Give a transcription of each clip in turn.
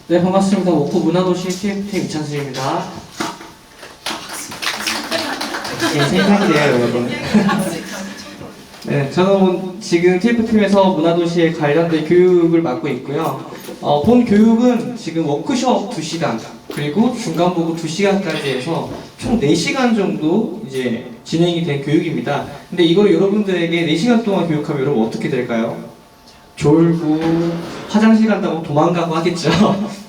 네, 반갑습니다. 목포 문화도시 TFT 이찬수입니다. 네, 생각이에요, 여러분. 네, 저는 지금 TF팀에서 문화도시에 관련된 교육을 맡고 있고요. 본 교육은 지금 워크숍 2시간, 그리고 중간보고 2시간까지 해서 총 4시간 정도 이제 진행이 된 교육입니다. 근데 이걸 여러분들에게 4시간 동안 교육하면 여러분 어떻게 될까요? 졸고 화장실 간다고 도망가고 하겠죠.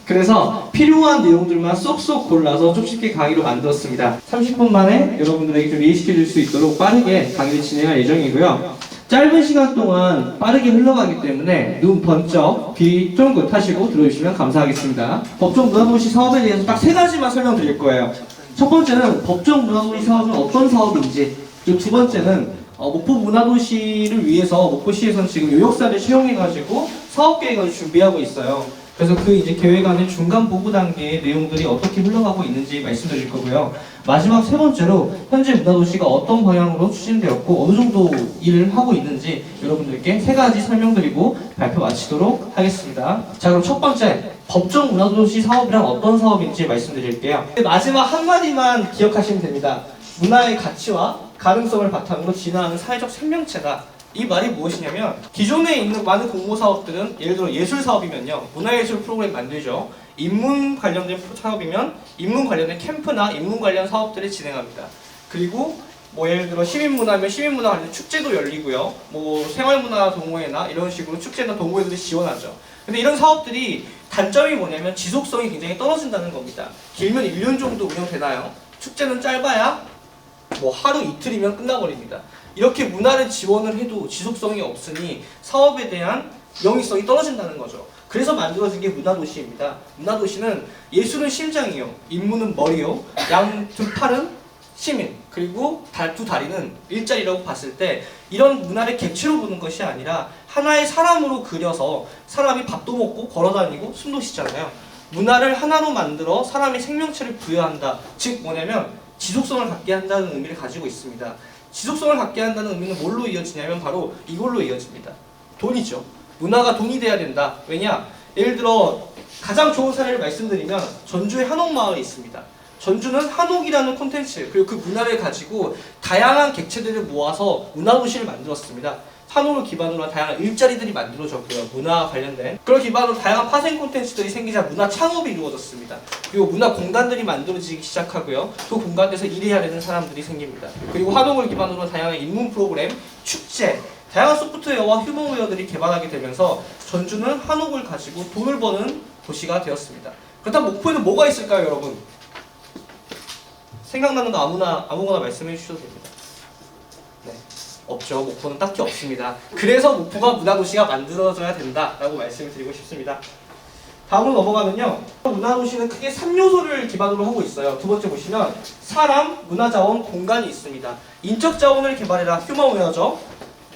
그래서 필요한 내용들만 쏙쏙 골라서 좀 쉽게 강의로 만들었습니다. 30분 만에 여러분들에게 좀 이해시켜 줄 수 있도록 빠르게 강의를 진행할 예정이고요. 짧은 시간 동안 빠르게 흘러가기 때문에 눈 번쩍, 귀 쫑긋 하시고 들어주시면 감사하겠습니다. 법정 문화도시 사업에 대해서 딱 3가지만 설명드릴 거예요. 첫 번째는 법정 문화도시 사업은 어떤 사업인지, 그리고 두 번째는 목포 문화도시를 위해서 목포시에서는 지금 요역사를 채용해가지고 사업계획을 준비하고 있어요. 그래서 그 이제 계획 안에 중간 보고 단계의 내용들이 어떻게 흘러가고 있는지 말씀드릴 거고요. 마지막 세 번째로 현재 문화도시가 어떤 방향으로 추진되었고 어느 정도 일을 하고 있는지 여러분들께 3가지 설명드리고 발표 마치도록 하겠습니다. 자, 그럼 첫 번째, 법정 문화도시 사업이란 어떤 사업인지 말씀드릴게요. 마지막 한마디만 기억하시면 됩니다. 문화의 가치와 가능성을 바탕으로 진화하는 사회적 생명체다. 이 말이 무엇이냐면, 기존에 있는 많은 공모 사업들은 예를 들어 예술 사업이면요, 문화예술 프로그램 만들죠. 인문 관련된 사업이면 인문 관련된 캠프나 인문 관련 사업들을 진행합니다. 그리고 뭐 예를 들어 시민문화면 시민문화 관련 축제도 열리고요. 뭐 생활문화 동호회나 이런 식으로 축제나 동호회들이 지원하죠. 근데 이런 사업들이 단점이 뭐냐면 지속성이 굉장히 떨어진다는 겁니다. 길면 1년 정도 운영되나요? 축제는 짧아야 뭐 하루 이틀이면 끝나버립니다. 이렇게 문화를 지원을 해도 지속성이 없으니 사업에 대한 영위성이 떨어진다는 거죠. 그래서 만들어진 게 문화도시입니다. 문화도시는 예술은 심장이요, 인문은 머리요, 양 두 팔은 시민, 그리고 두 다리는 일자리라고 봤을 때 이런 문화를 객체로 보는 것이 아니라 하나의 사람으로 그려서 사람이 밥도 먹고 걸어다니고 숨도 쉬잖아요. 문화를 하나로 만들어 사람의 생명체를 부여한다. 즉 뭐냐면 지속성을 갖게 한다는 의미를 가지고 있습니다. 지속성을 갖게 한다는 의미는 뭘로 이어지냐면 바로 이걸로 이어집니다. 돈이죠. 문화가 돈이 돼야 된다. 왜냐? 예를 들어 가장 좋은 사례를 말씀드리면 전주에 한옥마을이 있습니다. 전주는 한옥이라는 콘텐츠, 그리고 그 문화를 가지고 다양한 객체들을 모아서 문화도시를 만들었습니다. 한옥을 기반으로 한 다양한 일자리들이 만들어졌고요. 문화 관련된 그걸 기반으로 다양한 파생 콘텐츠들이 생기자 문화 창업이 이루어졌습니다. 그리고 문화 공간들이 만들어지기 시작하고요. 그 공간에서 일해야 되는 사람들이 생깁니다. 그리고 한옥을 기반으로 한 다양한 인문 프로그램, 축제, 다양한 소프트웨어와 휴머웨어들이 개발하게 되면서 전주는 한옥을 가지고 돈을 버는 도시가 되었습니다. 그렇다면 목포에는 뭐가 있을까요, 여러분? 생각나는 거 아무거나 말씀해 주셔도 됩니다. 네. 없죠. 목포는 딱히 없습니다. 그래서 목포가 문화도시가 만들어져야 된다라고 말씀을 드리고 싶습니다. 다음으로 넘어가면요, 문화도시는 크게 3요소를 기반으로 하고 있어요. 두 번째 보시면 사람, 문화자원, 공간이 있습니다. 인적자원을 개발해라, 휴머웨어죠.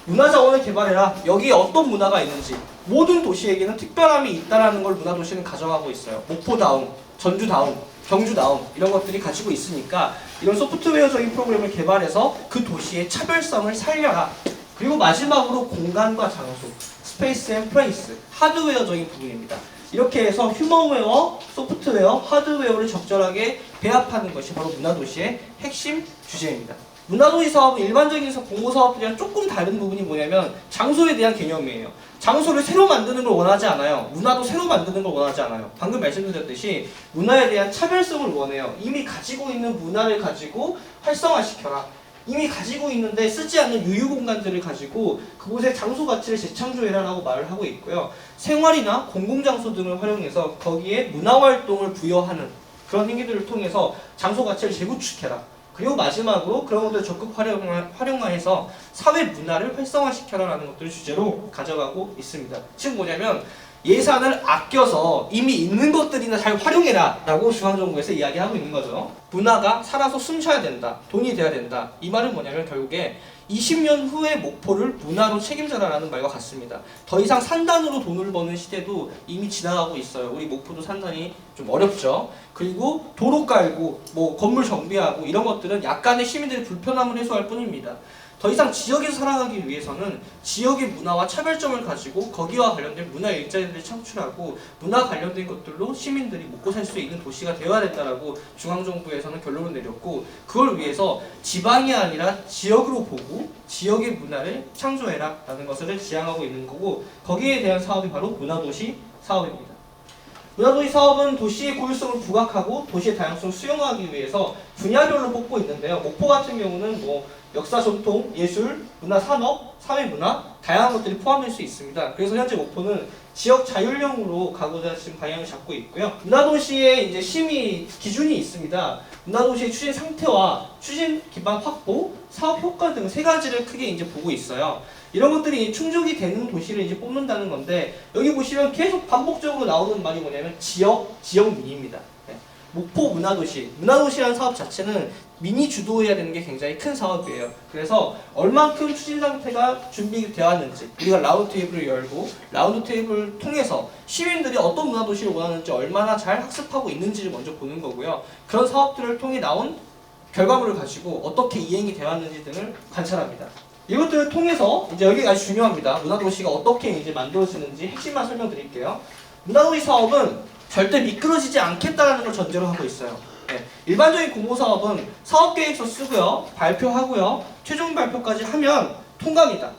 문화자원을 개발해라, 여기에 어떤 문화가 있는지, 모든 도시에게는 특별함이 있다는 걸 문화도시는 가져가고 있어요. 목포다움, 전주다움, 경주다움, 이런 것들이 가지고 있으니까 이런 소프트웨어적인 프로그램을 개발해서 그 도시의 차별성을 살려라. 그리고 마지막으로 공간과 장소, 스페이스 앤 플레이스, 하드웨어적인 부분입니다. 이렇게 해서 휴머웨어, 소프트웨어, 하드웨어를 적절하게 배합하는 것이 바로 문화도시의 핵심 주제입니다. 문화도시 사업은 일반적인 공모사업들이랑 조금 다른 부분이 뭐냐면 장소에 대한 개념이에요. 장소를 새로 만드는 걸 원하지 않아요. 문화도 새로 만드는 걸 원하지 않아요. 방금 말씀드렸듯이 문화에 대한 차별성을 원해요. 이미 가지고 있는 문화를 가지고 활성화시켜라. 이미 가지고 있는데 쓰지 않는 유휴 공간들을 가지고 그곳의 장소 가치를 재창조해라 라고 말을 하고 있고요. 생활이나 공공장소 등을 활용해서 거기에 문화활동을 부여하는 그런 행위들을 통해서 장소 가치를 재구축해라. 그리고 마지막으로 그런 것들을 적극 활용해서 사회 문화를 활성화시켜라라는 것들을 주제로 가져가고 있습니다. 즉 뭐냐면 예산을 아껴서 이미 있는 것들이나 잘 활용해라 라고 중앙정부에서 이야기하고 있는 거죠. 문화가 살아서 숨쉬어야 된다, 돈이 돼야 된다. 이 말은 뭐냐면 결국에 20년 후에 목포를 문화로 책임져라라는 말과 같습니다. 더 이상 산단으로 돈을 버는 시대도 이미 지나가고 있어요. 우리 목포도 산단이 좀 어렵죠. 그리고 도로 깔고 뭐 건물 정비하고 이런 것들은 약간의 시민들의 불편함을 해소할 뿐입니다. 더 이상 지역에서 살아가기 위해서는 지역의 문화와 차별점을 가지고 거기와 관련된 문화 일자리를 창출하고 문화 관련된 것들로 시민들이 먹고 살 수 있는 도시가 되어야 된다라고 중앙정부에서는 결론을 내렸고, 그걸 위해서 지방이 아니라 지역으로 보고 지역의 문화를 창조해라 라는 것을 지향하고 있는 거고, 거기에 대한 사업이 바로 문화도시 사업입니다. 문화도시 사업은 도시의 고유성을 부각하고 도시의 다양성을 수용하기 위해서 분야별로 뽑고 있는데요. 목포 같은 경우는 뭐 역사, 전통, 예술, 문화, 산업, 사회문화 다양한 것들이 포함될 수 있습니다. 그래서 현재 목포는 지역 자율형으로 가고자 지금 방향을 잡고 있고요. 문화도시의 이제 심의 기준이 있습니다. 문화도시의 추진 상태와 추진 기반 확보, 사업 효과 등 세 가지를 크게 이제 보고 있어요. 이런 것들이 충족이 되는 도시를 이제 뽑는다는 건데, 여기 보시면 계속 반복적으로 나오는 말이 뭐냐면 지역 미니입니다. 네. 목포 문화도시라는 사업 자체는 미니 주도해야 되는 게 굉장히 큰 사업이에요. 그래서 얼만큼 추진 상태가 준비되어 왔는지, 우리가 라운드 테이블을 열고 라운드 테이블을 통해서 시민들이 어떤 문화도시를 원하는지 얼마나 잘 학습하고 있는지를 먼저 보는 거고요. 그런 사업들을 통해 나온 결과물을 가지고 어떻게 이행이 되어 왔는지 등을 관찰합니다. 이것들을 통해서 이제 여기가 아주 중요합니다. 문화도시가 어떻게 이제 만들어지는지 핵심만 설명드릴게요. 문화도시 사업은 절대 미끄러지지 않겠다라는 걸 전제로 하고 있어요. 네. 일반적인 공모사업은 사업계획서 쓰고요, 발표하고요, 최종 발표까지 하면 통과입니다.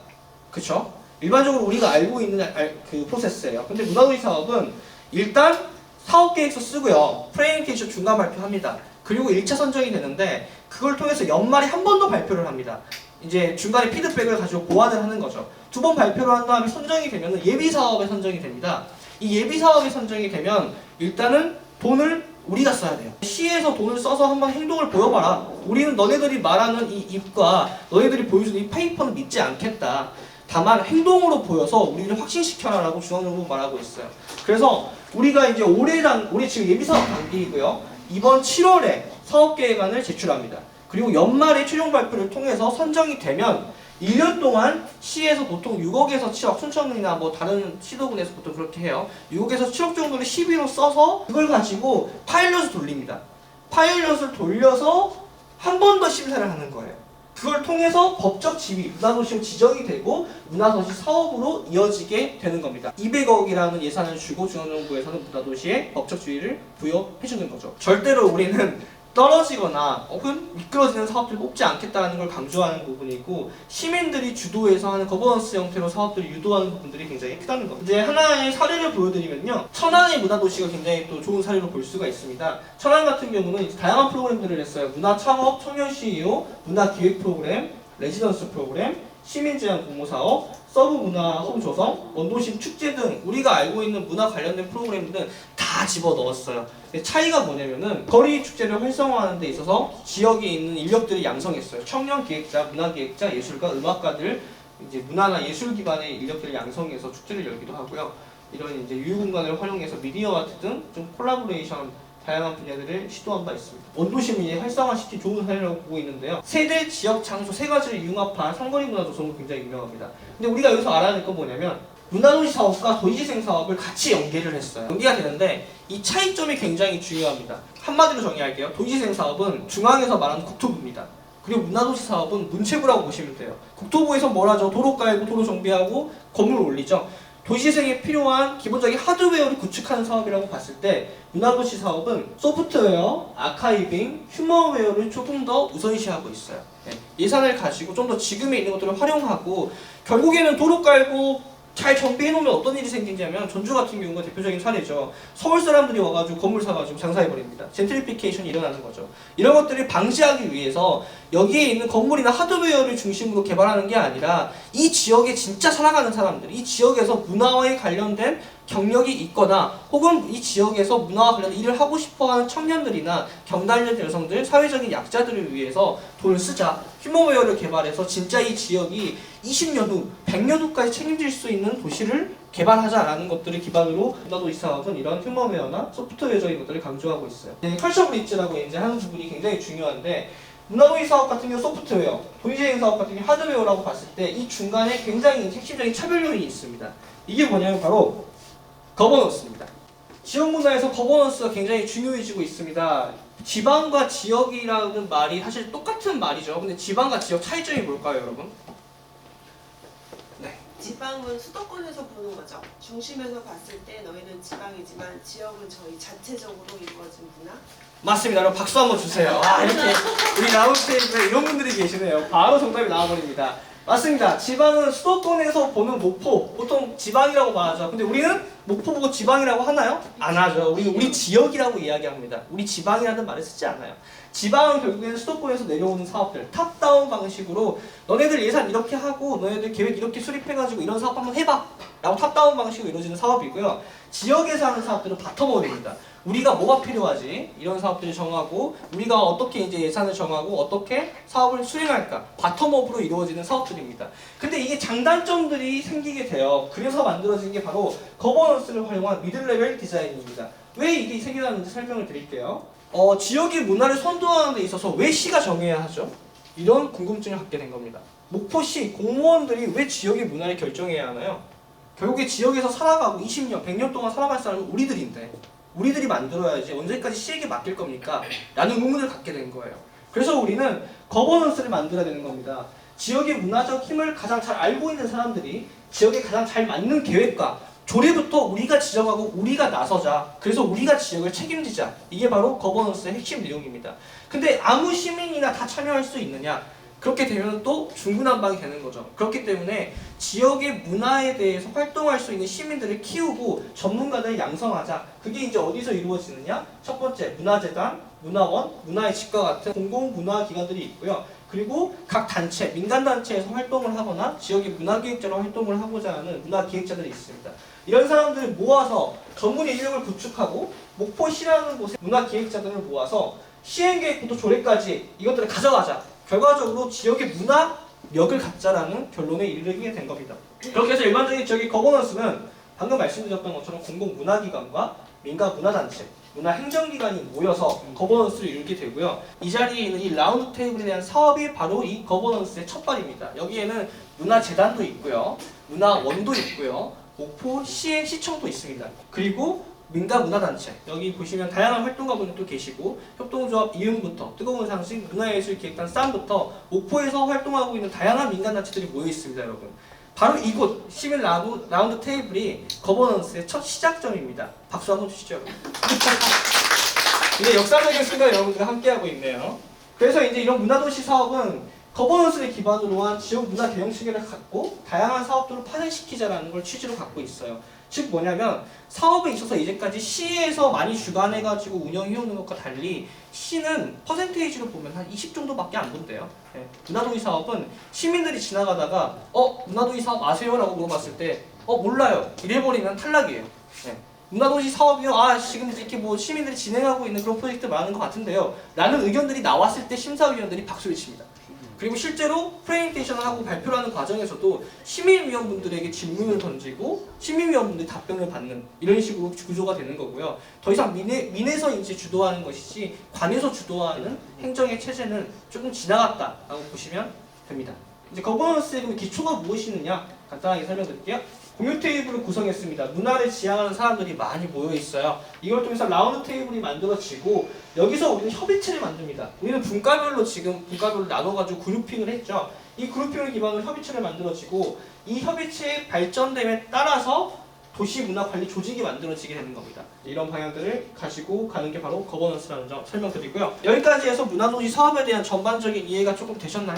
그쵸? 일반적으로 우리가 알고 있는 그 프로세스예요. 근데 문화도시 사업은 일단 사업계획서 쓰고요, 프레젠테이션 중간 발표합니다. 그리고 1차 선정이 되는데 그걸 통해서 연말에 한 번 더 발표를 합니다. 이제 중간에 피드백을 가지고 보완을 하는 거죠. 2번 발표를 한 다음에 선정이 되면 예비사업에 선정이 됩니다. 이 예비사업에 선정이 되면 일단은 돈을 우리가 써야 돼요. 시에서 돈을 써서 한번 행동을 보여봐라. 우리는 너네들이 말하는 이 입과 너네들이 보여주는 이 페이퍼는 믿지 않겠다. 다만 행동으로 보여서 우리를 확신시켜라 라고 중앙정부가 말하고 있어요. 그래서 우리가 이제 올해 지금 예비사업 단계이고요. 이번 7월에 사업계획안을 제출합니다. 그리고 연말에 최종 발표를 통해서 선정이 되면 1년 동안 시에서 보통 6억에서 7억, 순천이나 뭐 다른 시도군에서 보통 그렇게 해요. 6억에서 7억 정도를 시비로 써서 그걸 가지고 파일럿을 돌립니다. 파일럿을 돌려서 한 번 더 심사를 하는 거예요. 그걸 통해서 법적 지위, 문화도시로 지정이 되고 문화도시 사업으로 이어지게 되는 겁니다. 200억이라는 예산을 주고 중앙정부에서는 문화도시에 법적 지위를 부여해주는 거죠. 절대로 우리는 떨어지거나 혹은 미끄러지는 사업들을 뽑지 않겠다는 걸 강조하는 부분이고, 시민들이 주도해서 하는 거버넌스 형태로 사업들을 유도하는 부분들이 굉장히 크다는 겁니다. 이제 하나의 사례를 보여드리면요, 천안의 문화도시가 굉장히 또 좋은 사례로 볼 수가 있습니다. 천안 같은 경우는 이제 다양한 프로그램들을 했어요. 문화창업, 청년 CEO, 문화기획 프로그램, 레지던스 프로그램, 시민제한 공모사업, 서브 문화 홈 조성, 원도심 축제 등 우리가 알고 있는 문화 관련된 프로그램들은 다 집어넣었어요. 차이가 뭐냐면은 거리 축제를 활성화하는 데 있어서 지역에 있는 인력들을 양성했어요. 청년 기획자, 문화 기획자, 예술가, 음악가들, 이제 문화나 예술 기반의 인력들을 양성해서 축제를 열기도 하고요. 이런 이제 유휴 공간을 활용해서 미디어 아트 등 좀 콜라보레이션 다양한 분야들을 시도한 바 있습니다. 원도심이 활성화시킨 좋은 사례라고 보고 있는데요. 세대, 지역, 장소 세 가지를 융합한 상거리 문화 조성은 굉장히 유명합니다. 근데 우리가 여기서 알아야 될 건 뭐냐면 문화도시 사업과 도시재생 사업을 같이 연계를 했어요. 연계가 되는데 이 차이점이 굉장히 중요합니다. 한마디로 정의할게요. 도시재생 사업은 중앙에서 말하는 국토부입니다. 그리고 문화도시 사업은 문체부라고 보시면 돼요. 국토부에서 뭘 하죠? 도로 깔고 도로 정비하고 건물 올리죠. 도시재생에 필요한 기본적인 하드웨어를 구축하는 사업이라고 봤을 때 문화도시 사업은 소프트웨어, 아카이빙, 휴머웨어를 조금 더 우선시하고 있어요. 예산을 가지고 좀 더 지금에 있는 것들을 활용하고 결국에는 도로 깔고 잘 정비해놓으면 어떤 일이 생기냐면 전주 같은 경우가 대표적인 사례죠. 서울 사람들이 와가지고 건물 사가지고 장사해버립니다. 젠트리피케이션이 일어나는 거죠. 이런 것들을 방지하기 위해서 여기에 있는 건물이나 하드웨어를 중심으로 개발하는 게 아니라 이 지역에 진짜 살아가는 사람들, 이 지역에서 문화에 관련된 경력이 있거나 혹은 이 지역에서 문화와 관련된 일을 하고 싶어하는 청년들이나 경단련 여성들, 사회적인 약자들을 위해서 돈을 쓰자. 휴머웨어를 개발해서 진짜 이 지역이 20년 후, 100년 후까지 책임질 수 있는 도시를 개발하자라는 것들을 기반으로 문화도시 사업은 이런 휴머웨어나 소프트웨어적인 것들을 강조하고 있어요. 컬처 브릿지라고 이제 하는 부분이 굉장히 중요한데 문화도시 사업 같은 경우 소프트웨어, 도시재생 사업 같은 경우 하드웨어라고 봤을 때 이 중간에 굉장히 핵심적인 차별 요인이 있습니다. 이게 뭐냐면 바로 거버넌스입니다. 지역 문화에서 거버넌스가 굉장히 중요해지고 있습니다. 지방과 지역이라는 말이 사실 똑같은 말이죠. 근데 지방과 지역 차이점이 뭘까요, 여러분? 네. 지방은 수도권에서 보는 거죠. 중심에서 봤을 때 너희는 지방이지만 지역은 저희 자체적으로 이루어진 문화. 맞습니다. 여러분 박수 한번 주세요. 아, 이렇게 우리 라운드테이블에 이런 분들이 계시네요. 바로 정답이 나와버립니다. 맞습니다. 지방은 수도권에서 보는 목포, 보통 지방이라고 말하죠. 근데 우리는 목포 보고 지방이라고 하나요? 안 하죠. 우리 지역이라고 이야기합니다. 우리 지방이라는 말을 쓰지 않아요. 지방은 결국에는 수도권에서 내려오는 사업들, 탑다운 방식으로 너네들 예산 이렇게 하고 너네들 계획 이렇게 수립해가지고 이런 사업 한번 해봐 라고 탑다운 방식으로 이루어지는 사업이고요. 지역에서 하는 사업들은 바텀업입니다. 우리가 뭐가 필요하지? 이런 사업들을 정하고 우리가 어떻게 이제 예산을 정하고 어떻게 사업을 수행할까? 바텀업으로 이루어지는 사업들입니다. 근데 이게 장단점들이 생기게 돼요. 그래서 만들어진 게 바로 거버넌스를 활용한 미들레벨 디자인입니다. 왜 이게 생겨났는지 설명을 드릴게요. 지역의 문화를 선도하는 데 있어서 왜 시가 정해야 하죠? 이런 궁금증을 갖게 된 겁니다. 목포시 공무원들이 왜 지역의 문화를 결정해야 하나요? 결국에 지역에서 살아가고 20년, 100년 동안 살아갈 사람은 우리들인데 우리들이 만들어야지 언제까지 시에게 맡길 겁니까? 라는 의문을 갖게 된 거예요. 그래서 우리는 거버넌스를 만들어야 되는 겁니다. 지역의 문화적 힘을 가장 잘 알고 있는 사람들이 지역에 가장 잘 맞는 계획과 조례부터 우리가 지정하고 우리가 나서자. 그래서 우리가 지역을 책임지자. 이게 바로 거버넌스의 핵심 내용입니다. 근데 아무 시민이나 다 참여할 수 있느냐? 그렇게 되면 또 중구난방이 되는 거죠. 그렇기 때문에 지역의 문화에 대해서 활동할 수 있는 시민들을 키우고 전문가들을 양성하자. 그게 이제 어디서 이루어지느냐? 첫 번째, 문화재단, 문화원, 문화의 집과 같은 공공문화기관들이 있고요. 그리고 각 단체, 민간단체에서 활동을 하거나 지역의 문화기획자로 활동을 하고자 하는 문화기획자들이 있습니다. 이런 사람들을 모아서 전문 인력을 구축하고 목포시라는 곳에 문화기획자들을 모아서 시행계획부터 조례까지 이것들을 가져가자. 결과적으로 지역의 문화력을 갖자라는 결론에 이르게 된 겁니다. 그렇게 해서 일반적인 지역의 거버넌스는 방금 말씀드렸던 것처럼 공공문화기관과 민간문화단체, 문화행정기관이 모여서 거버넌스를 이루게 되고요. 이 자리에 있는 이 라운드 테이블에 대한 사업이 바로 이 거버넌스의 첫 발입니다. 여기에는 문화재단도 있고요. 문화원도 있고요. 목포시의 시청도 있습니다. 그리고 민간문화단체, 여기 보시면 다양한 활동가분들도 계시고 협동조합 이음부터 뜨거운 상식, 문화예술기획단 쌈부터 목포에서 활동하고 있는 다양한 민간단체들이 모여 있습니다. 여러분, 바로 이곳 시민 라운드 테이블이 거버넌스의 첫 시작점입니다. 박수 한번 주시죠. 여러분. 이제 역사적인 순간 여러분들과 함께하고 있네요. 그래서 이제 이런 문화도시 사업은 거버넌스를 기반으로 한 지역 문화 개혁 체계를 갖고 다양한 사업들을 파생시키자라는 걸 취지로 갖고 있어요. 즉 뭐냐면 사업에 있어서 이제까지 시에서 많이 주관해가지고 운영해오는 것과 달리 시는 퍼센테이지로 보면 한 20 정도밖에 안 본대요. 네. 문화도시 사업은 시민들이 지나가다가 문화도시 사업 아세요? 라고 물어봤을 때 몰라요. 이래버리면 탈락이에요. 네. 문화도시 사업이요? 지금 이렇게 뭐 시민들이 진행하고 있는 그런 프로젝트 많은 것 같은데요. 라는 의견들이 나왔을 때 심사위원들이 박수를 칩니다. 그리고 실제로 프레젠테이션을 하고 발표를 하는 과정에서도 시민위원분들에게 질문을 던지고 시민위원분들이 답변을 받는 이런 식으로 구조가 되는 거고요. 더 이상 민에서 이제 주도하는 것이지 관에서 주도하는 행정의 체제는 조금 지나갔다라고 보시면 됩니다. 이제 거버넌스의 기초가 무엇이느냐 간단하게 설명드릴게요. 공유 테이블을 구성했습니다. 문화를 지향하는 사람들이 많이 모여 있어요. 이걸 통해서 라운드 테이블이 만들어지고 여기서 우리는 협의체를 만듭니다. 우리는 분과별로 나눠가지고 그룹핑을 했죠. 이 그룹핑을 기반으로 협의체를 만들어지고 이 협의체의 발전됨에 따라서 도시문화관리 조직이 만들어지게 되는 겁니다. 이런 방향들을 가지고 가는 게 바로 거버넌스라는 점 설명드리고요. 여기까지 해서 문화도시 사업에 대한 전반적인 이해가 조금 되셨나요?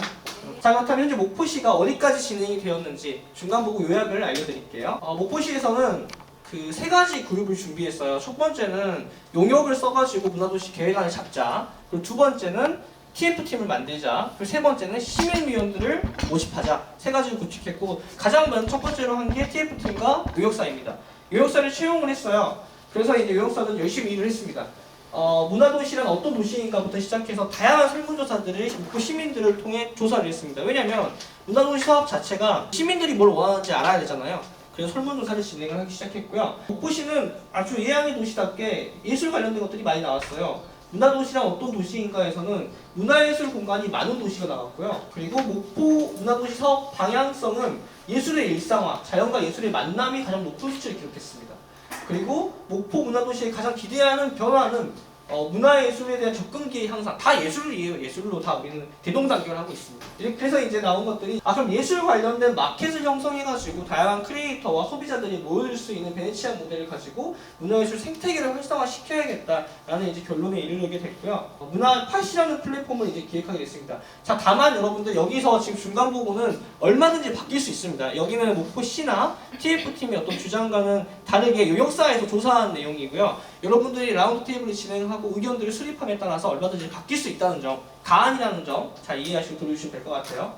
자, 그렇다면 현재 목포시가 어디까지 진행이 되었는지 중간 보고 요약을 알려드릴게요. 목포시에서는 그 세 가지 그룹을 준비했어요. 첫 번째는 용역을 써가지고 문화도시 계획안을 잡자. 그리고 두 번째는 TF팀을 만들자. 그리고 세 번째는 시민위원들을 모집하자. 세 가지를 구축했고 가장 먼저 첫 번째로 한 게 TF팀과 요역사입니다. 요역사를 채용을 했어요. 그래서 이제 요역사는 열심히 일을 했습니다. 문화도시란 어떤 도시인가부터 시작해서 다양한 설문조사들을 목포 시민들을 통해 조사를 했습니다. 왜냐하면 문화도시 사업 자체가 시민들이 뭘 원하는지 알아야 되잖아요. 그래서 설문조사를 진행을 하기 시작했고요. 목포시는 아주 예양의 도시답게 예술 관련된 것들이 많이 나왔어요. 문화도시란 어떤 도시인가에서는 문화예술 공간이 많은 도시가 나왔고요. 그리고 목포 문화도시 사업 방향성은 예술의 일상화, 자연과 예술의 만남이 가장 높은 수치를 기록했습니다. 그리고 목포 문화도시에 가장 기대하는 변화는 문화예술에 대한 접근기 향상, 다 예술이에요. 예술로 다 우리는 대동단결을 하고 있습니다. 그래서 이제 나온 것들이 그럼 예술 관련된 마켓을 형성해가지고 다양한 크리에이터와 소비자들이 모여들 수 있는 베네치아 모델을 가지고 문화예술 생태계를 활성화시켜야겠다라는 이제 결론에 이르게 됐고요. 문화팟이라는 플랫폼을 이제 기획하게 됐습니다. 자, 다만 여러분들 여기서 지금 중간 부분은 얼마든지 바뀔 수 있습니다. 여기는 목포시나 TF팀의 어떤 주장과는 다르게 요역사에서 조사한 내용이고요. 여러분들이 라운드 테이블을 진행하고 의견들을 수립함에 따라서 얼마든지 바뀔 수 있다는 점, 가안이라는 점 잘 이해하시고 들어주시면 될 것 같아요.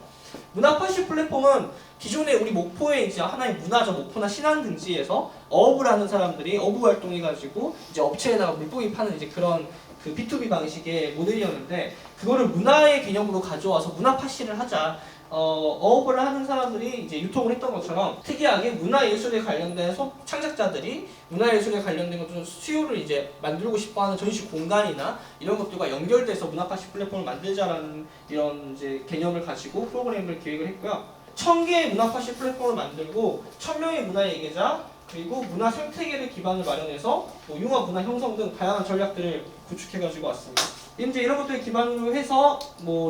문화팟시 플랫폼은 기존에 우리 목포의 이제 하나의 문화죠. 목포나 신안 등지에서 어업을 하는 사람들이 어부 활동해가지고 이제 업체에다가 물고기 파는 이제 그런 그 B2B 방식의 모델이었는데 그거를 문화의 개념으로 가져와서 문화팟시를 하자. 어업을 하는 사람들이 이제 유통을 했던 것처럼 특이하게 문화예술에 관련된 창작자들이 문화예술에 관련된 것들 수요를 이제 만들고 싶어하는 전시 공간이나 이런 것들과 연결돼서 문화팟시 플랫폼을 만들자라는 이런 이제 개념을 가지고 프로그램을 기획을 했고요. 1000개의 문화팟시 플랫폼을 만들고 1000명의 문화 얘기자 그리고 문화 생태계를 기반을 마련해서 융합 문화 형성 등 다양한 전략들을 구축해가지고 왔습니다. 이제 이런 것들을 기반으로 해서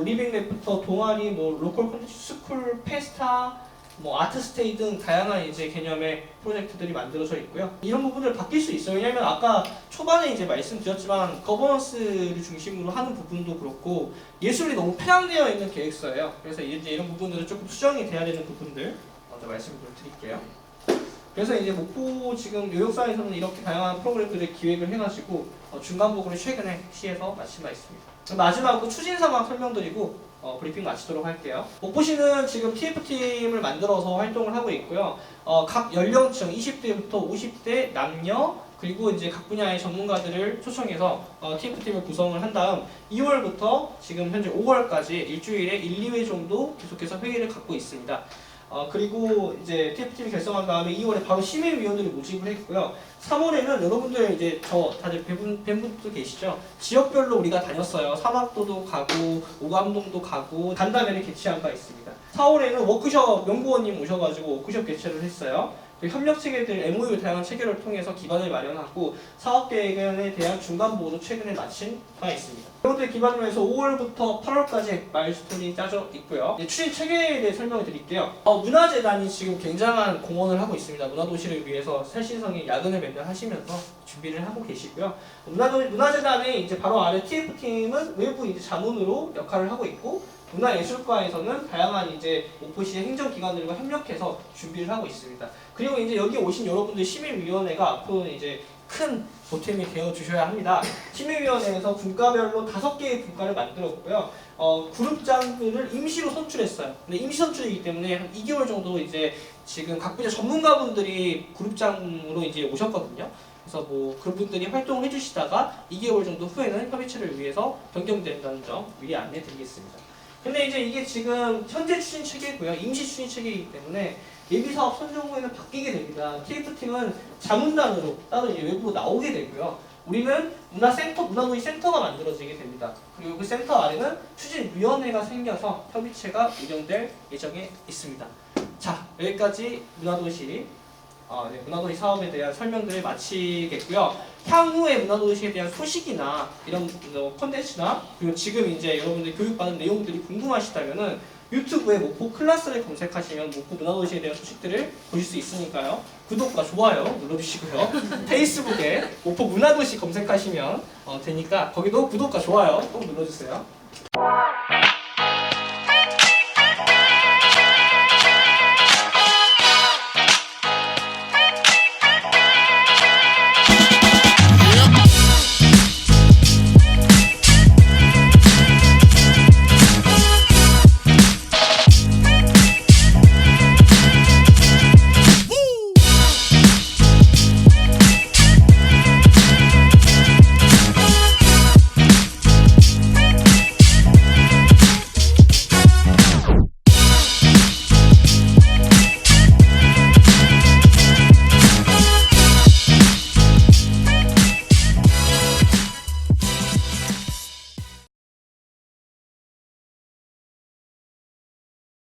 리빙 랩부터 동아리, 로컬 콘텐츠 스쿨, 페스타, 아트스테이 등 다양한 이제 개념의 프로젝트들이 만들어져 있고요. 이런 부분들 바뀔 수 있어요. 왜냐면 아까 초반에 이제 말씀드렸지만 거버넌스를 중심으로 하는 부분도 그렇고 예술이 너무 편향되어 있는 계획서예요. 그래서 이제 이런 부분들은 조금 수정이 돼야 되는 부분들 먼저 말씀을 드릴게요. 그래서 이제 목포 지금 요역사에서는 이렇게 다양한 프로그램들을 기획을 해가지고 중간 보고를 최근에 시에서 마친 바 있습니다. 마지막으로 추진 상황 설명드리고 브리핑 마치도록 할게요. 목포시는 지금 TF팀을 만들어서 활동을 하고 있고요. 각 연령층 20대부터 50대 남녀 그리고 이제 각 분야의 전문가들을 초청해서 TF팀을 구성을 한 다음 2월부터 지금 현재 5월까지 일주일에 1, 2회 정도 계속해서 회의를 갖고 있습니다. 그리고 이제 TF팀이 결성한 다음에 2월에 바로 심의위원들을 모집을 했고요. 3월에는 여러분들 이제 다들 뵌분도 계시죠? 지역별로 우리가 다녔어요. 삼학도도 가고 오감동도 가고 간담회를 개최한 바 있습니다. 4월에는 워크숍 연구원님 오셔가지고 워크숍 개최를 했어요. 협력 체계들 MOU 다양한 체계를 통해서 기반을 마련하고 사업 계획에 대한 중간 보고도 최근에 마친 바 있습니다. 이것들 기반으로 해서 5월부터 8월까지 마일스톤이 짜져 있고요. 추진 체계에 대해 설명을 드릴게요. 문화재단이 지금 굉장한 공헌을 하고 있습니다. 문화도시를 위해서 살신성의 야근을 맨날 하시면서 준비를 하고 계시고요. 문화재단의 이제 바로 아래 TF팀은 외부 이제 자문으로 역할을 하고 있고 문화예술과에서는 다양한 이제 목포시의 행정기관들과 협력해서 준비를 하고 있습니다. 그리고 이제 여기 오신 여러분들 심의위원회가 앞으로는 이제 큰 보탬이 되어 주셔야 합니다. 심의위원회에서 분과별로 5개의 분과를 만들었고요. 그룹장들을 임시로 선출했어요. 근데 임시 선출이기 때문에 한 2개월 정도 이제 지금 각 분야 전문가분들이 그룹장으로 이제 오셨거든요. 그래서 그분들이 활동을 해주시다가 2개월 정도 후에는 협의체를 위해서 변경된다는 점 미리 안내 드리겠습니다. 근데 이제 이게 지금 현재 추진 체계고요. 임시 추진 체계이기 때문에 예비사업 선정 후에는 바뀌게 됩니다. TF팀은 자문단으로 따로 이제 외부로 나오게 되고요. 우리는 문화도시 센터가 만들어지게 됩니다. 그리고 그 센터 아래는 추진위원회가 생겨서 협의체가 운영될 예정에 있습니다. 자, 여기까지 문화도시 사업에 대한 설명들을 마치겠고요. 향후에 문화도시에 대한 소식이나 이런 콘텐츠나 그리고 지금 이제 여러분들이 교육받은 내용들이 궁금하시다면은 유튜브에 목포 클래스를 검색하시면 목포 문화도시에 대한 소식들을 보실 수 있으니까요. 구독과 좋아요 눌러주시고요. 페이스북에 목포 문화도시 검색하시면 되니까 거기도 구독과 좋아요 꼭 눌러주세요.